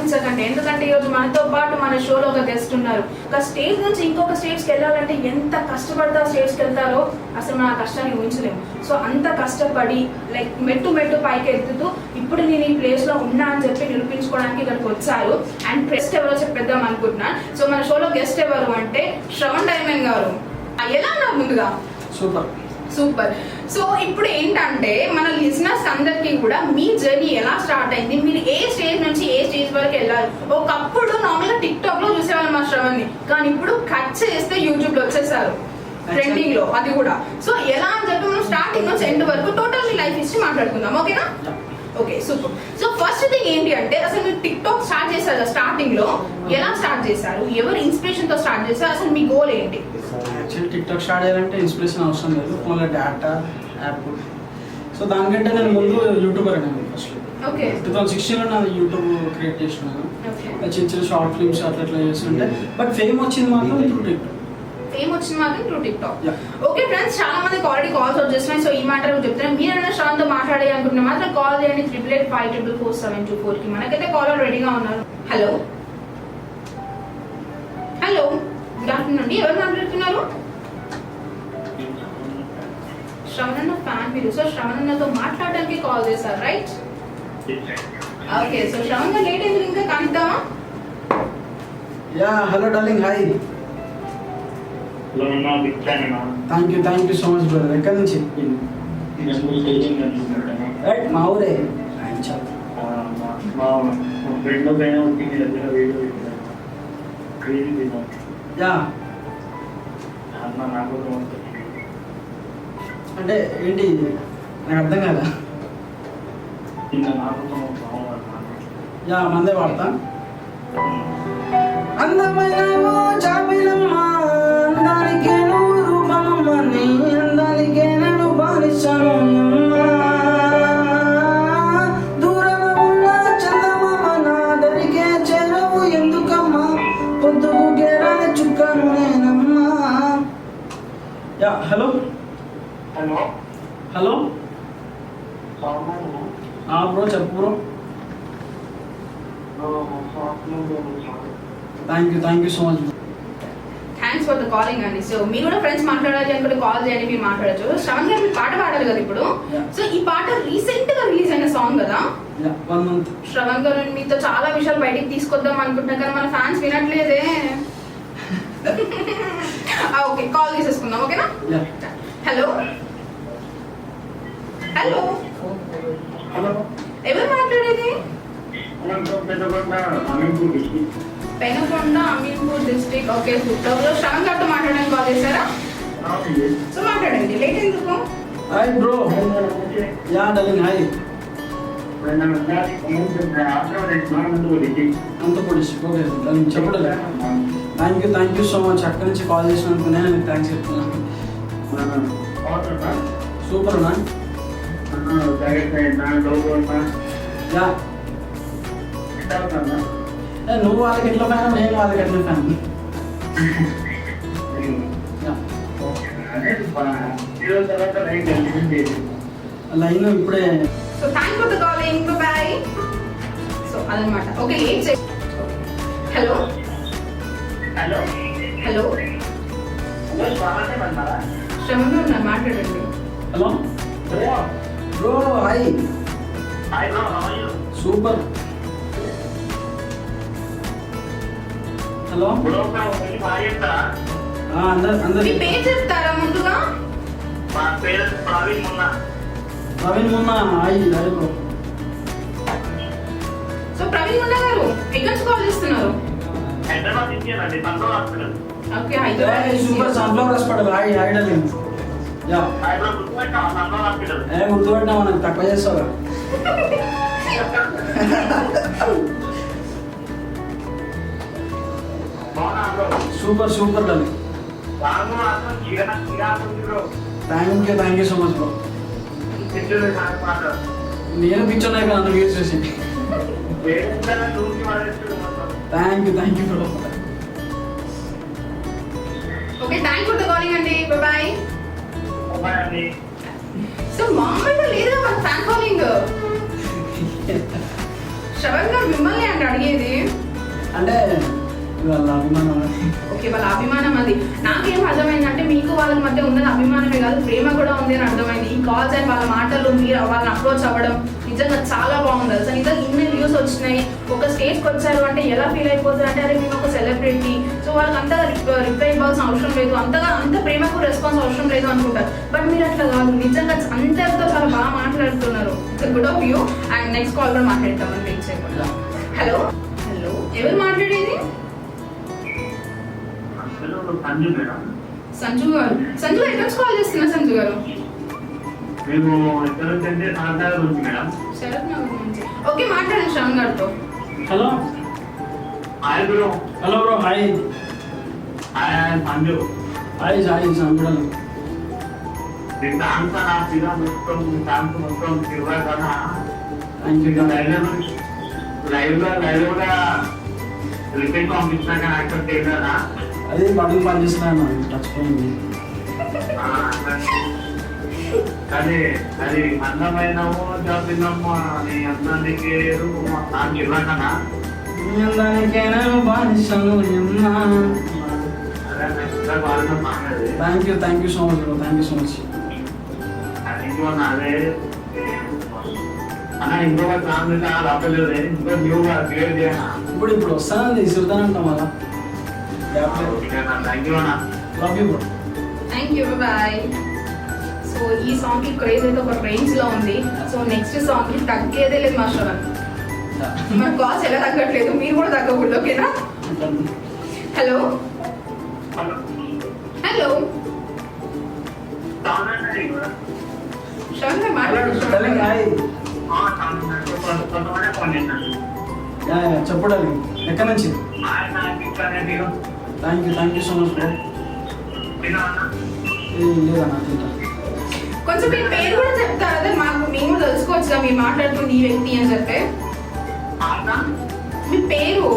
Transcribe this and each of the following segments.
ఆలోచించకండి. ఎందుకంటే ఈరోజు మనతో పాటు మన షోలో ఒక గెస్ట్ ఉన్నారు. ఒక స్టేజ్ నుంచి ఇంకొక స్టేజ్కి వెళ్ళాలంటే ఎంత కష్టపడితే ఆ స్టేజ్కి వెళ్తారో అసలు మన కష్టాన్ని ఊహించలేము. సో అంత కష్టపడి లైక్ మెట్టు పైకి ఎత్తుతూ ఇప్పుడు నేను ఈ ప్లేస్లో ఉన్నా అని చెప్పి నిరూపించుకోవడానికి ఇక్కడికి వచ్చారు. అండ్ గెస్ట్ ఎవరో చెప్పేద్దాం అనుకుంటున్నాను. సో మన షోలో గెస్ట్ ఎవరు అంటే శ్రవణ్ డైమండ్ గారు. ఎలా ఉన్నారు? ముందుగా సూపర్. సో ఇప్పుడు ఏంటంటే మన లిజనర్స్ అందరికీ కూడా మీ జర్నీ ఎలా స్టార్ట్ అయింది, మీరు ఏ స్టేజ్ నుంచి ఏ స్టేజ్ వరకు వెళ్ళారు. ఒకప్పుడు నార్మల్గా టిక్ టాక్ లో చూసేవాళ్ళం మా శ్రవణ్ని, కానీ ఇప్పుడు కట్ చేస్తే యూట్యూబ్ లో వచ్చేసారు ట్రెండింగ్ లో, అది కూడా. సో ఎలా అని చెప్పి మనం స్టార్టింగ్ నుంచి ఎండ్ వరకు టోటల్ మీ లైఫ్ హిస్టరీ మాట్లాడుకుందాం. ఓకేనా? Okay, super. So first thing ఏంటి అంటే అసలు మీరు టిక్ టాక్ స్టార్ట్ చేశారు స్టార్టింగ్ లో, ఎలా స్టార్ట్ చేశారు, ఎవరు ఇన్స్పిరేషన్ తో స్టార్ట్ చేశారు, అసలు మీ గోల్ ఏంటి? యాక్చువల్లీ టిక్ టాక్ స్టార్ట్ చేయాలంటే ఇన్స్పిరేషన్ అవసరం లేదు, ఫోన్లో డేటా యాప్. సో దానికంటే నేను ముందు యూట్యూబర్ అయినాను ఫస్ట్. 2016లో నాది యూట్యూబ్ క్రియేట్ చేసినాను. చిన్న షార్ట్ ఫిల్మ్స్ అట్లా చేస్తుంటే, బట్ ఫేమ్ వచ్చింది మాత్రం through tick talk. Through tick talk. Okay friends, చాలా మందికి ఆల్రెడీ కాల్స్ వచ్చేస్తున్నాయి. సో ఈ మాట చెప్తున్నాను, మీరు ఏమైనా శ్రవణ్తో మాట్లాడే అనుకుంటే మాత్రం కాల్ చేయండి 8885444724 కి. మనకైతే కాలర్ రెడీగా ఉన్నారు. హలో, గుడ్ ఆఫ్టర్నూన్ అండి. ఎవరు మాట్లాడుతున్నారు? శ్రవణ్ ఫ్యాన్ మీరు. సో శ్రవణ్తో మాట్లాడడానికి కాల్ చేశారు, రైట్? ఓకే, సో శ్రవణ్ గారు లేట్ అయింది, ఇంకా కనిద్దామా? Hello darling, hi. Thank you so much brother. ఎక్కడి నుంచి? మా ఊరే. అంటే ఏంటి నాకు అర్థం కదా. మందే వాడతా. అందమైన చాపిలమ్మ, అందానికే నువ్వు రూపమమ్మ, నీ అందానికే నేను బానిసను. దూరాన ఉన్న చందమామ నా దరికే చేరవు ఎందుకమ్మా, పొద్దుకు గేరాని చుక్కను నేనమ్మా. హలో బ్రో, చెప్పు bro. Thank you so much. Thanks for the calling అండి. సో మీరు కూడా ఫ్రెండ్స్ మాట్లాడాలి అనుకుంటే కాల్ చేయండి, మీరు మాట్లాడచ్చు. శ్రవణ్ గారు, మీరు పాట పాడాలి కదా ఇప్పుడు. సో ఈ పాట రీసెంట్ గా రిలీజ్ అయిన సాంగ్ కదా. 1 month. శ్రవణ్ గారు, మీతో చాలా విషయాలు బయటికి తీసుకొద్దాం అనుకుంటున్నా కానీ మన ఫ్యాన్స్ వినట్లేదే. ఓకే, కాల్ చేసేసుకుందాం. ఓకేనా? హలో, ఎవరు మాట్లాడేది? Penukonda, Ameenpur district. Okay, super. Shravan గారితో మాట్లాడడానికి కాల్ చేశారా? సో మాట్లాడండి, లేట్ ఎందుకు? Hi bro. Darling, hi. Anthapudi. Okay, చెప్పడం. Thank you so much. అక్కడి నుంచి కాల్ చేసినందుకు నేను థ్యాంక్స్ చెప్తున్నాను. సూపర్ అన్నా. నువ్వు వాళ్ళకి ఎట్లా ఫ్యాన్, నేను వాళ్ళకి ఎట్లా ఫ్యాన్. లైన్ ఇప్పుడే. So thank for the calling, bye. So అదనమాట. ఓకే, హలో శ్రవణ్ ఉన్నారు, మాట్లాడండి. Hello bro, hi. Super. Hello, మీ పేరు చెప్తారా ముందుగా? Praveen Munna. Hi bro. So Praveen Munna గారు ఎక్కడి నుంచి కాల్ చేస్తున్నారు? Okay, Hyderabad. Super. Sunflower hospital. Hi darling. గుర్తుపెట్టినా, మనకు తక్కువ చేస్తావా? Super darling. Thank you so much bro. నేను పిచ్చోనే కదా నన్ను యూజ్ చేసి. Thank you bro. Okay, thank for the calling అండి. బై. సో మామూలుగా లేదా మన ఫ్యాన్ కాలింగ్. శ్రవణ్ గారు మిమ్మల్ని అంటే అడిగేది అంటే వాళ్ళ అభిమానం. ఓకే, వాళ్ళ అభిమానం అది. నాకేం అర్థమైందంటే మీకు వాళ్ళ మధ్య ఉన్నది అభిమానమే కాదు, ప్రేమ కూడా ఉంది అని అర్థమైంది. ఈ కాల్స్ అండ్ వాళ్ళ మాటలు మీరు వాళ్ళని అప్రోచ్ అవ్వడం నిజంగా చాలా బాగుంది. అసలు నిజంగా ఇన్ని వ్యూస్ వచ్చినాయి, ఒక స్టేజ్కి వచ్చారు అంటే ఎలా ఫీల్ అయిపోతారు అంటే, అరే మేము ఒక సెలబ్రిటీ, సో వాళ్ళకి అంతగా రిప్లై ఇవ్వాల్సిన అవసరం లేదు, అంత ప్రేమకు రెస్పాన్స్ అవసరం లేదు అనుకుంటారు. బట్ మీరు అట్లా కాదు, నిజంగా అందరితో చాలా బాగా మాట్లాడుతున్నారు. Good of you. And next call కూడా మాట్లాడతామని వెయిట్ చేయకుండా. హలో హలో, ఎవరు మాట్లాడేది? సంజు గారు. సంజు గారు ఎక్కడ నుంచి కాల్ చేస్తున్నా? సంజు గారు శరత్ నగర్ నుంచి. ఓకే, మాట్లాడండి శ్రవణ్ గారితో. Hello hi bro. Hello bro. Hi Sanju. Hi Sai Sanju. మొత్తం తిరగా కదా. Thank you. లైవ్ కూడా రిపేర్ పంపించినాక యాక్సెప్ట్ చేయాలా? అదే బడుగు పని చేస్తున్నాను, టచ్ పోయింది. అది అది అందమైనమో జాబినమ్మో అని అందానికి నాకు ఇవ్వకనా? Thank you so much bro. Thank you so much. అదే అన్న ఇంకొక ఫ్యామిలీ రాలేదు, ఇంకో న్యూగా క్రియేట్ చేయనా? ఇప్పుడు వస్తానండి, ఇసురుతానంటాం అలా. థ్యాంక్ యూ అన్న. Love you bro. Thank you, bye. So ఈ సాంగ్ కి క్రేజ్ అయితే ఒక రేంజ్ లో ఉంది. సో నెక్స్ట్ సాంగ్ కి తగ్గేదే లేదు మా శ్రవణ్. మన కాల్స్ ఎలా తగ్గట్లేదు, మీరు కూడా తగ్గకూడదు. ఓకేనా? హలో హలో శ్రవణ్ గారు మాట్లాడుతున్నారు. చెప్పడాలి ఎక్కడి నుంచి? Thank you so much bro. లేదన్నా తింటా. కొంచెం మీ పేరు కూడా చెప్తారు, అదే మాకు మేము కూడా తెలుసుకోవచ్చుగా మీరు మాట్లాడుతుంది ఈ వ్యక్తి అని చెప్పే. మీ పేరు?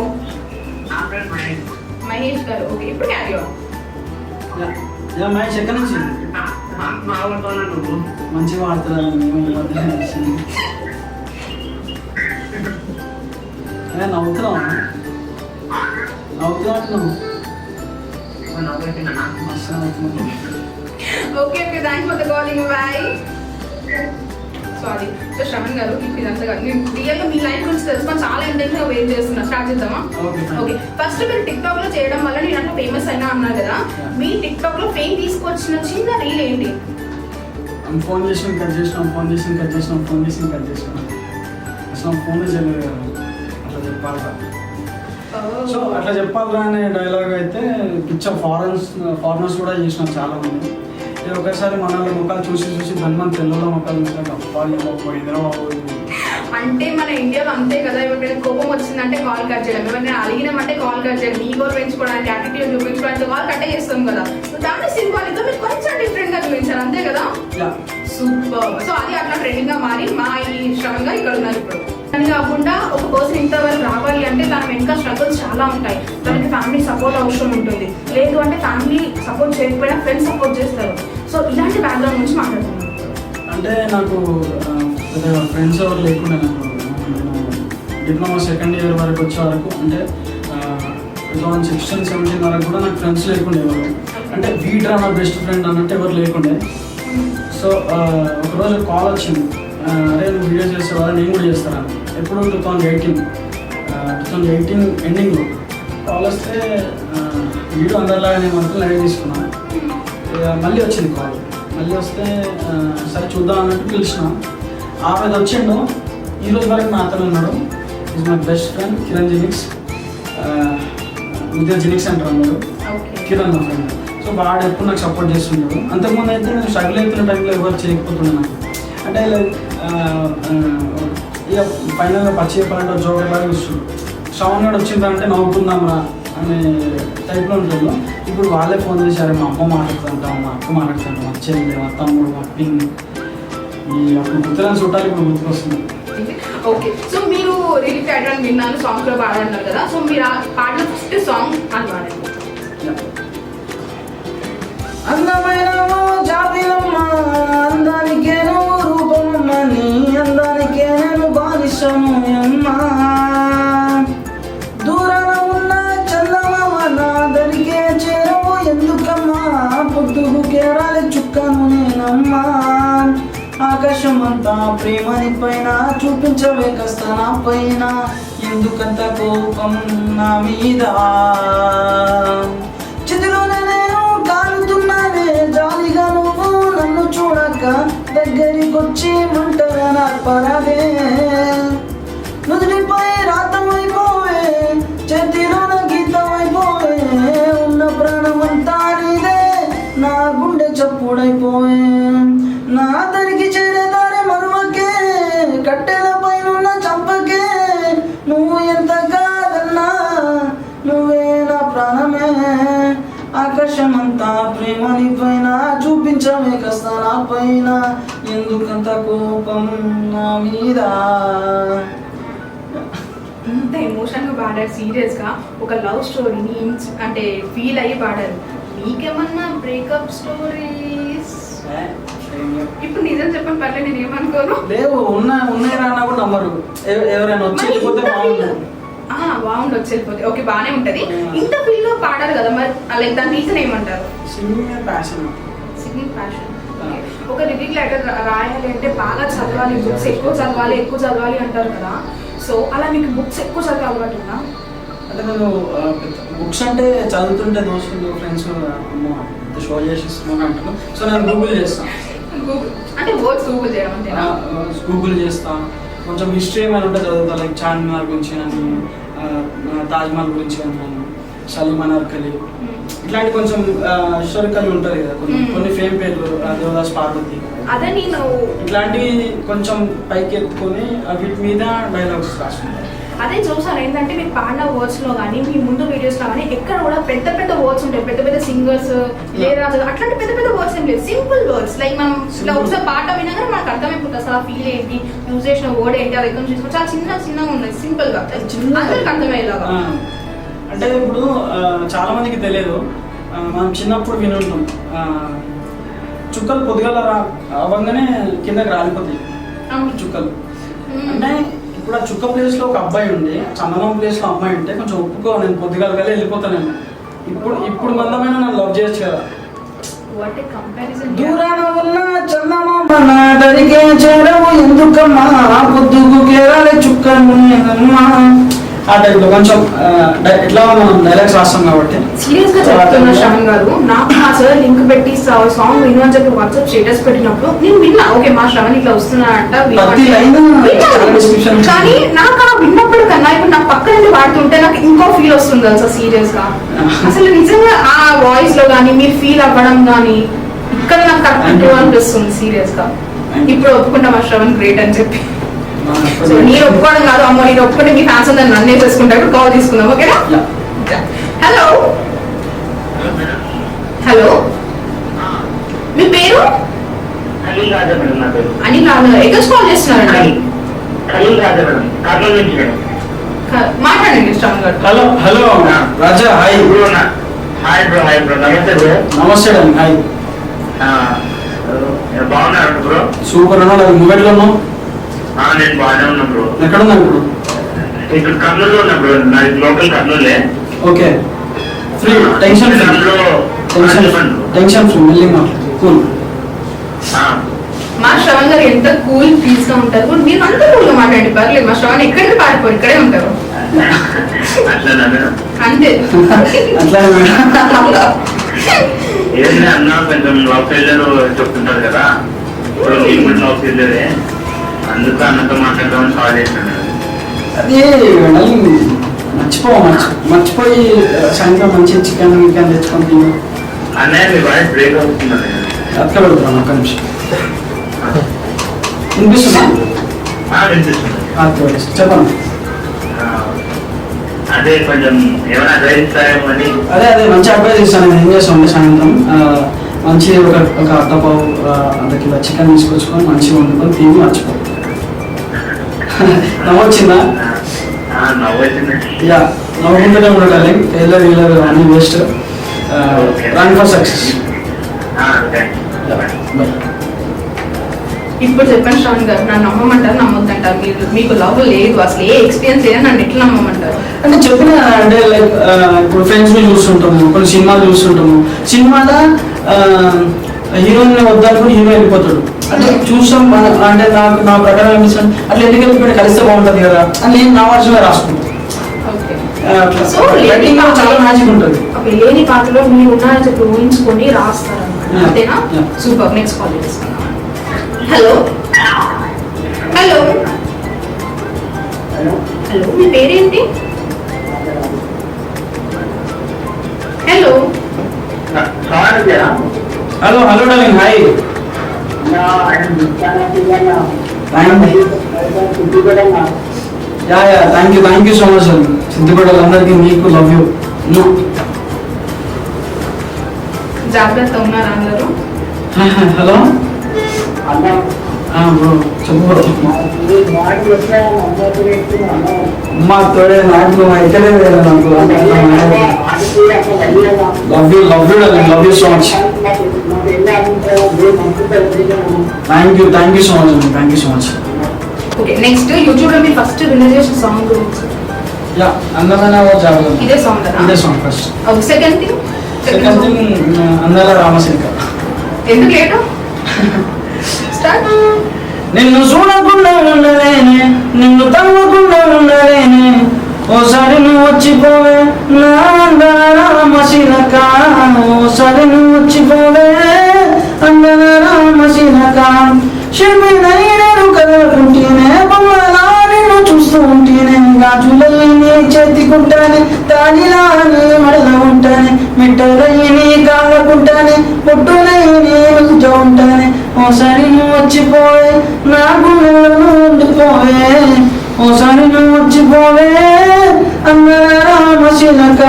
మహేష్ గారు. ఓకే, ఇప్పుడు క్యారీ ఆన్. మహేష్ ఎక్కడి నుంచి? మంచిగా వాడుతున్నాను నవ్వుతున్నావు okay okay, thanks for the calling. Bye. Sorry. So Shravan garu మీకు ఇదంతా కాదు, నేను రియల్గా మీ లైఫ్ గురించి తెలుసుకొని చాలా ఇంటెన్స్గా వెయిట్ చేస్తున్నా. స్టార్ట్ చేద్దామా? ఓకే, ఫస్ట్ మీరు టిక్ టాక్ లో చేయడం వల్ల నేను అంటే ఫేమస్ అయినా అన్నారు కదా, మీ టిక్ టాక్ లో ఫేమ్ తీసుకొచ్చిన చిన్న రీల్ ఏంటి? ఫోన్ చేసి కట్ చేసినాం, ఫోన్ చేసి కట్ చేసినాం, ఫోన్ చేసి కట్ చేసినాం. అసలు ఫోన్ చేయలేదు కదా, అట్లా చెప్పాలి. సో అట్లా చెప్పాలిరా అనే డైలాగ్ అయితే పిక్చర్ ఫారినర్స్ కూడా చేసినాం చాలా మంది. ఒకసారి మనల్ని ముఖాలు చూసి ధన్మని తెల్లలో ముఖాలు చూసినాక పోయిందిరా బాబు. అంటే మన ఇండియాలో అంతే కదా, ఎవరికైనా కోపం వచ్చిందంటే కాల్ కట్ చేయడం, ఎవరైనా అలిగినామంటే కాల్ కట్ చేయడం, ఈ గోల్ పెంచుకోవడానికి యాటిట్యూడ్ చూపించుకోవడానికి కాల్ కట్ చేస్తాం కదా. సో దాన్ని సింబాలిక్గా మీరు కొంచెం డిఫరెంట్ గా చూపించారు, అంతే కదా? సూపర్. సో అది అట్లా ట్రెండింగ్ గా మారి మా ఈ శ్రవణ్ గారు ఇక్కడ ఉన్నారు ఇప్పుడు. అని కాకుండా ఒక పర్సన్ ఇంతవరకు రావాలి అంటే తన వెనుక స్ట్రగుల్స్ చాలా ఉంటాయి. తనకి ఫ్యామిలీ సపోర్ట్ అవసరం ఉంటుంది, లేదు అంటే ఫ్యామిలీ సపోర్ట్ చేయకపోయినా ఫ్రెండ్స్ సపోర్ట్ చేస్తారు. సో ఇలాంటి బ్యాక్గ్రౌండ్ నుంచి మాట్లాడుతున్నాను. అంటే నాకు ఫ్రెండ్స్ ఎవరు లేకుండా, నాకు డిప్లొమా సెకండ్ ఇయర్ వరకు వచ్చే వరకు, అంటే 2016-17 వరకు కూడా నాకు ఫ్రెండ్స్ లేకుండే ఎవరు. అంటే వీడ్రా నా బెస్ట్ ఫ్రెండ్ అన్నట్టు ఎవరు లేకుండే. సో ఒకరోజు కాల్ వచ్చింది, అరే నువ్వు వీడియో చేసేవా, నేను కూడా చేస్తాను. ఎప్పుడు 2018 ఎండింగ్లో కాల్ వస్తే వీడియో అందరిలాగా నేను వరకు లైవ్ తీసుకున్నాను. మళ్ళీ వచ్చింది కాల్, మళ్ళీ వస్తే సరే చూద్దాం అన్నట్టు పిలిచిన. ఆమె వచ్చిండు, ఈరోజు వరకు నాతో ఉన్నాడు. Is my best friend Kiran జెనిక్స్, విద్యా జెనిక్స్ సెంటర్ అన్నాడు కిరణ్ నా ఫ్రెండ్. సో వాడు ఎప్పుడు నాకు సపోర్ట్ చేస్తున్నాడు. అంతకుముందు అయితే నేను స్ట్రగుల్ అవుతున్న టైంలో ఎవరు చేయకపోతుండే నాకు. అంటే ఇక ఫైనల్గా పచ్చి చెప్పాలంటే జోకర్ లాగా చూస్తున్నాడు. శ్రవణ్ గారు వచ్చిందంటే నవ్వుకుందాం రా అనే టైప్లో ఉంటుంది. ఇప్పుడు వాళ్ళే ఫోన్ చేశారు, మా అమ్మ మాట్లాడుతుంటాం, మా అక్క మాట్లాడుతుంటాం, మా చెల్లి, మా తమ్ముడు, మా పిన్ని, ఈ అప్పుడు గుర్తురాని చుట్టాలు ఇప్పుడు గుర్తుకొస్తుంది. ఓకే, సో మీరు రిలీఫ్ అయ్యారని విన్నాను, సాంగ్స్ లో పాడన్నారు కదా. సో మీరు ఆ పాడిన ఫస్ట్ సాంగ్ అని పాడండి. అందమైన జాబిలమ్మ, అందానికే నువ్వు రూపమమ్మ, నీ అందానికే నేను బానిసను అమ్మా. ప్రేమని పైన చూపించవే కాస్త నా పైన, ఎందుకంత కోపం నా మీద? చితిలోనే నేను కాలుతున్నానే జాలిగా, నువ్వు నన్ను చూడక దగ్గరికొచ్చి మంటగా నా పరాదే. నుదుటిపై రాతమైపోవే, చేతిలోన గీతమైపోవే, ఉన్న ప్రాణమంతా నీదే, నా గుండె చప్పుడైపోయే. నా దరికి చేరేదారి మరువకే, కట్టెల పైన చంపకే, నువ్వు ఎంత కాదన్నా నువ్వే నా ప్రాణమే. ఆకాశమంతా ప్రేమని పైన చూపించవే కాస్త నా పైన, ఎందుకంత కోపం నా మీద? ఇంత ఎమోషన్గా పాడారు, సీరియస్గా ఒక లవ్ స్టోరీని అంటే ఫీల్ అయ్యి పాడారు. మీకేమన్నా బ్రేకప్ స్టోరీస్? ఇప్పుడు నిజం చెప్పండి పర్లేదు, నేను ఏమనుకోను. లేవు, ఉన్నాయి రానా కూడా నమ్మరు. ఎవరైనా వచ్చి వెళ్ళిపోతే బాగుండు, వచ్చి వెళ్ళిపోతే ఓకే బాగానే ఉంటది. ఇంత ఫీల్ గా పాడారు కదా, మరి లైక్ దాని రీజన్ ఏమంటారు? Singing passion. Singing passion. ఒక లిరిక్ లెటర్ రాయాలి అంటే బాగా చదవాలి, బుక్స్ ఎక్కువ చదవాలి అంటారు కదా. సో అలా మీకు బుక్స్ ఎక్కువ చదివే అలవాటు ఉందా? అంటే నేను బుక్స్ అంటే చదువుతుంటే దోస్తులు ఫ్రెండ్స్ షో చేసిస్తున్నాను అంటాను. సో నేను గూగుల్ చేస్తాను. అంటే వర్డ్స్ గూగుల్ చేయడం అంటే గూగుల్ చేస్తాను. కొంచెం హిస్టరీ ఏమైనా ఉంటే చదువుతా, లైక్ చార్మినార్ గురించి కానీ, తాజ్మహల్ గురించి కానీ, సలీమాన్ అర్కలి, ఇట్లాంటి కొంచెం హిస్టారికల్ ఉంటుంది కదా, కొన్ని ఫేమ్ పేర్లు, దేవదాస్ పార్వతి, అదే నేను ఇట్లాంటివి కొంచెం పైకి ఎత్తుకొని వీటి మీద డైలాగ్స్ రాసుకుంటాను. అదే చూసాను ఏంటంటే మీకు పాడిన వర్డ్స్ లో కానీ మీ ముందు వీడియోస్ లో కానీ ఎక్కడ కూడా పెద్ద పెద్ద వర్డ్స్ ఉంటాయి, పెద్ద పెద్ద సింగర్స్ లేదా అట్లాంటి పెద్ద పెద్ద వర్డ్స్ ఏం లేదు, సింపుల్ వర్డ్స్. లైక్ మనం ఇట్లా ఒకసారి పాట వినగానే మనకు అర్థమైపోతుంది అసలు ఆ ఫీల్ ఏంటి, యూజ్ చేసిన వర్డ్ ఏంటి, అది ఎక్కడ చూసుకో చాలా చిన్నగా ఉన్నాయి, సింపుల్ గా అందరికి అర్థమయ్యేలాగా. అంటే ఇప్పుడు చాలా మందికి తెలియదు, మనం చిన్నప్పుడు వినుంటాం చుక్కలు పొద్దుగల అవ్వగానే కిందకి రాలిపోతాయి చుక్కలు. అంటే ఇప్పుడు ఆ చుక్క ప్లేస్ లో ఒక అబ్బాయి ఉండి, చందనం ప్లేస్ లో అమ్మాయి ఉంటే కొంచెం ఒప్పుకో, నేను పొద్దుగల వెళ్ళిపోతాను. ఇప్పుడు మందమైన నన్ను లవ్ చేయొచ్చు కదా. దూరాన ఉన్న చందమామ దరిగే చేరవు ఎందుకమ్మా, పొద్దుకు కేరాలే చుక్కమ్మా. ఆ టైప్లో కొంచెం ఎట్లా మనం డైలాగ్స్ రాస్తాం కాబట్టి. సీరియస్ గా చెప్తున్నా శ్రవణ్ గారు, నాకు మా సార్ లింక్ పెట్టి సాంగ్ విను అని చెప్పి వాట్సాప్ స్టేటస్ పెట్టినప్పుడు నేను విన్నా, ఓకే మా శ్రవణ్ ఇట్లా వస్తున్నాడంట, కానీ నాకు ఆ విన్నప్పుడు కన్నా ఇప్పుడు నా పక్క నుండి వాడుతుంటే నాకు ఇంకో ఫీల్ వస్తుంది తెలుసా సీరియస్ గా. అసలు నిజంగా ఆ వాయిస్ లో కానీ మీరు ఫీల్ అవ్వడం కానీ ఇక్కడ నాకు కరెక్ట్ అనిపిస్తుంది సీరియస్ గా. ఇప్పుడు ఒప్పుకుంటా మా శ్రవణ్ గ్రేట్ అని చెప్పి. సో నేను ఒప్పుకోవడం కాదు, అమ్మో నేను ఒప్పుకుంటే మీ ఫ్యాన్స్ అందరు నన్నే చేసుకుంటారు. కాల్ తీసుకుందాం, ఓకేనా? హలో హలో, మీ పేరు? అనిల్ రాజా. ఎక్కడ కాల్ చేస్తున్నారండి? మాట్లాడండి శ్రవణ్ గారు. Hello hello Raja, hi. Hi bro. Hi bro. నమస్తే బ్రో. నమస్తే అండి. హాయ్. బాగున్నాడు బ్రో? సూపర్ అన్నా. నువ్వు ఎట్లా ఉన్నావు? నేను బాగానే ఉన్నా బ్రో. ఎక్కడ ఉన్నా ఇప్పుడు? ఇక్కడ కర్నూలు ఉన్నా బ్రో, నాది లోకల్ కర్నూలే. Okay, free, tension free, tension free, మళ్ళీ మాట్లాడు, కూల్. మా శ్రవణ్ గారు ఎంత కూల్ పీస్ గా ఉంటారు, మీరు అంత కూల్ గా మాట్లాడండి పర్లేదు. మా శ్రవణ్ ఎక్కడికి పారిపోరు, ఇక్కడే ఉంటారు అంతే. ఏంటి అన్న కొంచెం లవ్ ఫెయిలర్ చెప్తుంటారు కదా, ఇప్పుడు నేను కూడా లవ్ ఫెయిలరే, అందుకు అన్నతో మాట్లాడదామని కాల్ చేశాను. అది మర్చిపోయి సాయంత్రం మంచి చికెన్ తెచ్చుకొని తిని. అన్నయ్య మీ వాయిస్ బ్రేక్ అవుతుందండి. అట్లా పెడతాను, ఒక్క నిమిషం. వినిపిస్తుందా? వినిపిస్తుంది. చెప్పండి. అదే కొంచెం ఏమైనా అడ్వైస్ ఇస్తారేమో అని. అదే మంచి అడ్వైస్ ఇస్తాను. నేను ఏం చేస్తాను సాయంత్రం మంచి ఒక అర్ధపావు అర్ధ కిలో చికెన్ తీసుకొచ్చుకొని మంచిగా వండుకొని తిని మర్చిపో. నవ్వొచ్చిందా? యా, నవ్వుకుంటూనే ఉండాలి. టైలర్ వీలర్ అన్ని వేస్ట్. Run for success. ఇప్పుడు చెప్పండి శ్రవణ్ గారు, నన్ను నమ్మమంటారు నమ్మొద్దంటారు? మీరు మీకు లవ్ లేదు, అసలు ఏ ఎక్స్పీరియన్స్ లేదు, నన్ను ఎట్లా నమ్మమంటారు? అంటే చెప్పిన అంటే లైక్ ఇప్పుడు ఫ్రెండ్స్ ని చూస్తుంటాము, కొన్ని సినిమాలు చూస్తుంటాము. సినిమాలో హీరోయిన్ వద్దనుకుని హీరో వెళ్ళిపోతాడు, అంటే చూసాం అంటే నాకు నా ప్రకారం అనిపిస్తుంది అట్లా ఎందుకు వెళ్ళిపోయి కలిస్తే బాగుంటుంది కదా అని నేను నా వర్షంలో రాసుకుంటాను. సో చాలా మ్యాజిక్ ఉంటుంది. లేని పాటలో మీరు ఉన్నారని చెప్పి ఊహించుకొని రాస్తారు అన్నమాట, అంతేనా? సూపర్. నెక్స్ట్ కాల్ చేస్తాను. హలో హలో హలో, మీ పేరేంటి? Hello hello hello darling, hi. Ya thank you so much అండి. సిద్ధిపేట అందరికీ మీకు లవ్ యూ. జాగ్రత్త, ఉన్నారా అందరూ? హలో బ్రో, చెప్పు బ్రో. అమ్మా తోడే నాకు ఇక్కడే నాకు love you darling, love you so much. Thank you so much అండి, thank you so much. Okay, next YouTube లో మీ ఫస్ట్ రిలీజ్ చేసిన సాంగ్ గురించి. యా, అందమైన ఓ జాబ్. ఇదే సాంగ్ కదా? ఇదే song first. Okay, second thing అందాల రామశంక. ఎందుకు లేటు? స్టార్ట్. నిన్ను చూడకుండా ఉండలేనే, నిన్ను తవ్వకుండా ఉండలేనే, ఓసారి నువ్వు వచ్చిపోవే నా అందాల రామశిలక, ఓసారి నువ్వు వచ్చిపోవే అందాల రామశిలక. శిల్పినైనను కదలుకుంటేనే, బొమ్మలా నిన్ను చూస్తూ ఉంటేనే, గాజులయ్యి చేతికుంటానే, తాళిలాని మడల ఉంటానే, మిట్టలయ్యి కాళ్ళకుంటానే, పొట్టులయ్యి ముంచ ఉంటానే, ఓసారి నువ్వు వచ్చిపోవే నా గుండెలను ఉండిపోవే, ఓసారి నువ్వు వచ్చిపోవే అందర రామశిలక.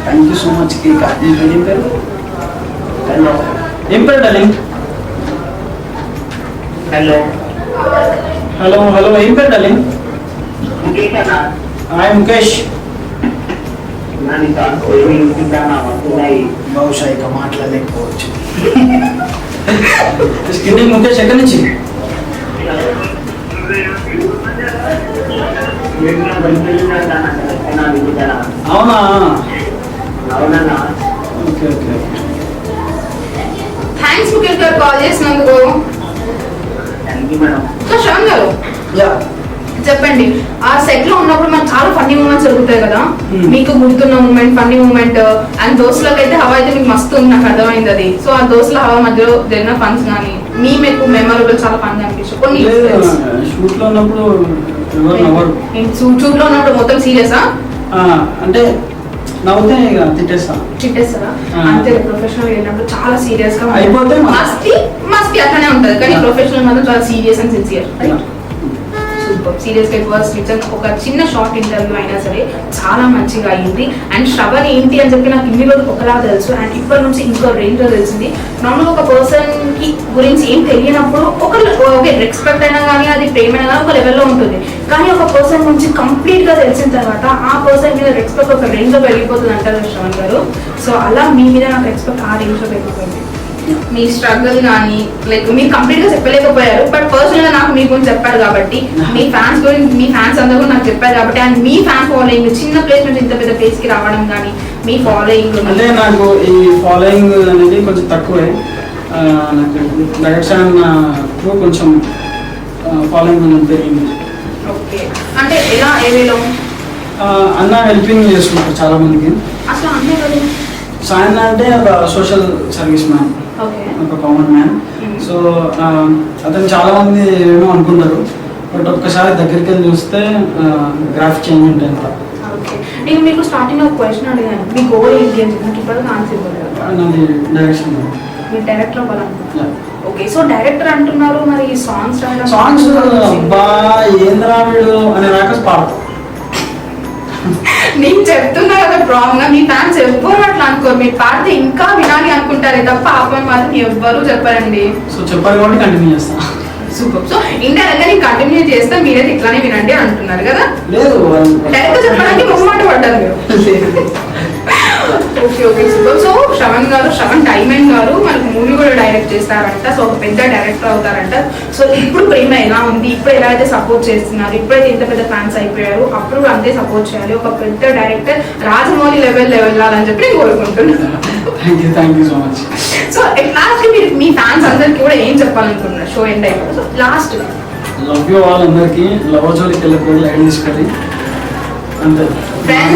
Thank you so much. ఏం పేరు? ఏం పేరు డార్లింగ్? హలో హలో ఏం పేరు డార్లింగ్? హాయ్ ముఖేష్. బహుశా ఇక మాట్లాడలేకపోవచ్చు. స్కిన్నింగ్ ముఖేష్ ఎక్కడి నుంచి? అవునా? Okay okay. థ్యాంక్స్ ముఖేష్ గారు కాల్ చేసినందుకు. శ్యామ్ గారు చెప్పండి, ఆ సెట్ లో ఉన్నప్పుడు మనకు చాలా ఫన్నీ మూమెంట్స్ జరుగుతాయి కదా, మీకు గుర్తున్న మూమెంట్, ఫన్నీ మూమెంట్ అండ్ దోస్తులకు అయితే హవా అయితే మీకు మస్తు ఉంది, నాకు అర్థమైంది అది. సో ఆ దోస్తుల హవా మధ్యలో జరిగిన ఫన్స్ కానీ మీ మీకు మెమరబుల్ చాలా ఫన్ అనిపించు కొన్ని. షూట్ లో ఉన్నప్పుడు షూట్ లో ఉన్నప్పుడు మొత్తం సీరియసా? అంటే నవ్వుతే ఇక తిట్టేస్తారా? అంతే, ప్రొఫెషనల్ వెళ్ళినప్పుడు చాలా సీరియస్ గా అయిపోతే మస్తి అట్లానే ఉంటది, కానీ ప్రొఫెషనల్ మాత్రం చాలా సీరియస్ అండ్ సిన్సియర్. సీరియస్ గా ఇట్ వాస్ నిజంగా ఒక చిన్న షార్ట్ ఇంటర్వ్యూ అయినా సరే చాలా మంచిగా అయింది. అండ్ శ్రవణ్ ఏంటి అని చెప్పి నాకు ఇన్ని రోజులు ఒకలా తెలుసు, అండ్ ఇప్పటి నుంచి ఇంకో రేంజ్ లో తెలిసింది. నార్మల్ ఒక పర్సన్ కి గురించి ఏం తెలియనప్పుడు ఒక రెస్పెక్ట్ అయినా కానీ అది ప్రేమ అయినా కానీ ఒక లెవెల్లో ఉంటుంది, కానీ ఒక పర్సన్ నుంచి కంప్లీట్ గా తెలిసిన తర్వాత ఆ పర్సన్ మీద రెస్పెక్ట్ ఒక రేంజ్ లో పెరిగిపోతుంది అంటారు శ్రవణ్ గారు. సో అలా మీ మీద నాకు రెస్పెక్ట్ ఆ రేంజ్ లో పెరిగిపోయింది. మీ స్ట్రగుల్ కానీ లైక్ మీరు కంప్లీట్ గా చెప్పలేకపోయారు, బట్ పర్సనల్ గా నాకు మీ గురించి చెప్పారు కాబట్టి, మీ ఫ్యాన్స్ గురించి మీ ఫ్యాన్స్ అందరూ నాకు చెప్పారు కాబట్టి, అండ్ మీ ఫ్యాన్ ఫాలోయింగ్ చిన్న ప్లేస్ నుంచి ఇంత పెద్ద ప్లేస్ కి రావడం కానీ మీ ఫాలోయింగ్ అంటే నాకు ఈ ఫాలోయింగ్ అనేది కొంచెం తక్కువే. నాకు డైరెక్షన్ కొంచెం ఫాలోయింగ్ అనేది పెరిగింది. ఓకే, అంటే ఎలా ఏవేలో? అన్న హెల్పింగ్ చేస్తున్నారు చాలా మందికి. అసలు అన్నీ కదా సాయన్న అంటే ఒక సోషల్ సర్వీస్ మ్యాన్, ఒక కామన్ మ్యాన్. సో అతను చాలా మంది ఏమో అనుకున్నారు, బట్ ఒక్కసారి దగ్గరికి వెళ్ళి చూస్తే గ్రాఫ్ చేంజ్ ఉంటుంది అంతా. నేను మీకు స్టార్టింగ్ ఒక క్వశ్చన్ అడిగాను, మీ గోల్ ఏంటి అని చెప్పి ఇప్పటికీ ఆన్సర్ ఇవ్వలేదు. నాది డైరెక్షన్. మీరు డైరెక్టర్ అవ్వాలనుకుంటున్నారు? ఓకే, సో డైరెక్టర్ అంటున్నారు, మరి సాంగ్స్ అబ్బా ఏంద్రా వీడు అనే రాక పాడతాం. నేను చెప్తున్నా కదా ప్రాంగ్ గా, మీ ఫ్యాన్స్ ఎవ్వరు అట్లా అనుకోరు, మీరు పాడితే ఇంకా వినాలి అనుకుంటారే తప్ప ఆపని మాత్రం ఎవ్వరు చెప్పారండి. సో చెప్పారు కాబట్టి కంటిన్యూ చేస్తా. సూపర్. సో ఇండైరెక్ట్ గా నేను కంటిన్యూ చేస్తే మీరైతే ఇట్లానే వినండి అంటున్నారు కదా? లేదు, డైరెక్ట్ చెప్పడానికి మొహమాట పడ్డారు మీరు. Okay okay super. So Shravan diamond గారు మనకు మూవీ కూడా డైరెక్ట్ చేస్తారంట. సో ఒక పెద్ద డైరెక్టర్ అవుతారంట. సో ఇప్పుడు ప్రేమ ఎలా ఉంది, ఇప్పుడు ఎలా అయితే సపోర్ట్ చేస్తున్నారు, ఇప్పుడైతే ఇంత పెద్ద ఫ్యాన్స్ అయిపోయారు, అప్పుడు కూడా అంతే సపోర్ట్ చేయాలి. ఒక పెద్ద డైరెక్టర్ రాజమౌళి లెవెల్లో వెళ్ళాలని చెప్పి నేను కోరుకుంటున్నాను. Thank you so much. So last మీరు మీ ఫ్యాన్స్ అందరికి కూడా ఏం చెప్పాలనుకుంటున్నారు షో ఎండ్ అయిపోయి? So last love you all అందరికి. లవ్ జోలికి వెళ్ళిపోయి లైట్ తీసుకెళ్ళి అంతే.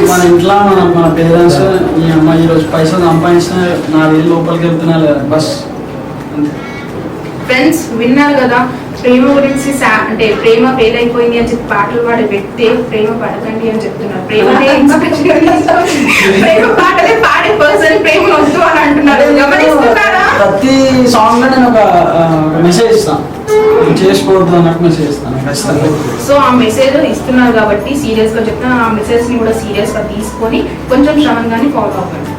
మన ఇంట్లో మన పేరెంట్స్ ఈ అమ్మాయి ఈరోజు పైసలు సంపాదించిన 4 లోపలికి వెళ్తున్నా లేదా బస్ అంతే. ఫ్రెండ్స్ విన్నారు కదా, ప్రేమ గురించి అంటే ప్రేమ ఫెయిల్ అయిపోయింది అని చెప్పి పాటలు పాడే వ్యక్తి ప్రేమ పడకండి అని చెప్తున్నారు. ప్రేమ పాటలే పాడే పర్సన్ ప్రేమ వద్దు అని అంటున్నారు. గమనిస్తున్నారా? ప్రతి సాంగ్ లో నేను ఒక మెసేజ్ ఇస్తాను, చేసుకోవద్దు అన్నట్టు మెసేజ్ ఇస్తాను ఖచ్చితంగా. సో ఆ మెసేజ్ ఇస్తున్నారు కాబట్టి సీరియస్ గా చెప్తున్నా, ఆ మెసేజ్ ని కూడా సీరియస్ గా తీసుకొని కొంచెం శ్రవణ్ గాని ఫాలో అవ్వండి.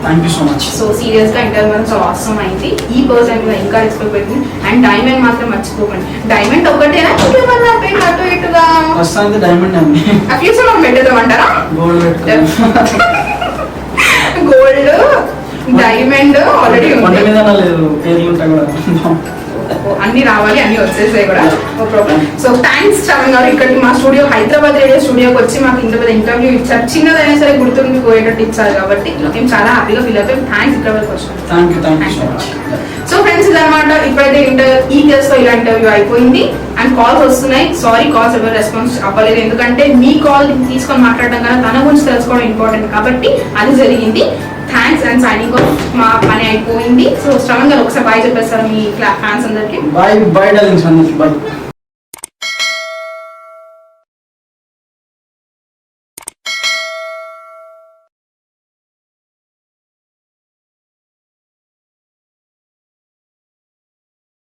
Thank you so much. So serious గా ఇంటర్వ్యూ చాలా అవసరం అయింది. ఈ పర్సన్ మీద ఇంకా రెస్పెక్ట్ పెట్టింది. అండ్ డైమండ్ మాత్రం మర్చిపోకండి. డైమండ్ ఒకటేనా ఇంకేమన్నా పెట్టి అటు ఇటుగా ప్రస్తుతానికి డైమండ్ అండి. ఆ ఫ్యూచర్ లో పెట్టేదామంటారా? గోల్డ్ గోల్డ్ డైమండ్ ఆల్రెడీ వంట మీద లేదు, పేర్లు ఉంటాయి కూడా. అన్ని రావాలి, అన్ని వచ్చేసాయి కూడా. No problem. So thanks Shravan garu, ఇక్కడికి మా స్టూడియో హైదరాబాద్ రేడియో స్టూడియోకి వచ్చి మాకు ఇంత పెద్ద ఇంటర్వ్యూ ఇచ్చారు. చిన్నదైనా సరే గుర్తుండిపోయేటట్టు ఇచ్చారు కాబట్టి మేము చాలా హ్యాపీగా ఫీల్ అవుతాం. థ్యాంక్స్ ఇక్కడ వరకు వచ్చాను. Thank you so much. So friends ఇదన్నమాట, ఇప్పుడైతే ఈ కేసు లో ఇలా ఇంటర్వ్యూ అయిపోయింది. అండ్ కాల్స్ వస్తున్నాయి. సారీ కాల్స్ ఎవరు రెస్పాన్స్ అవ్వలేదు, ఎందుకంటే మీ కాల్ తీసుకొని మాట్లాడడం కన్నా తన గురించి తెలుసుకోవడం ఇంపార్టెంట్ కాబట్టి అది జరిగింది. Thanks and signing off. మా పని అయిపోయింది. సో శ్రవణ్ గారు ఒకసారి బాయ్ చెప్పేస్తారు మీ ఫ్యాన్స్ అందరికి. బాయ్ డార్లింగ్స్ అందరికి బాయ్.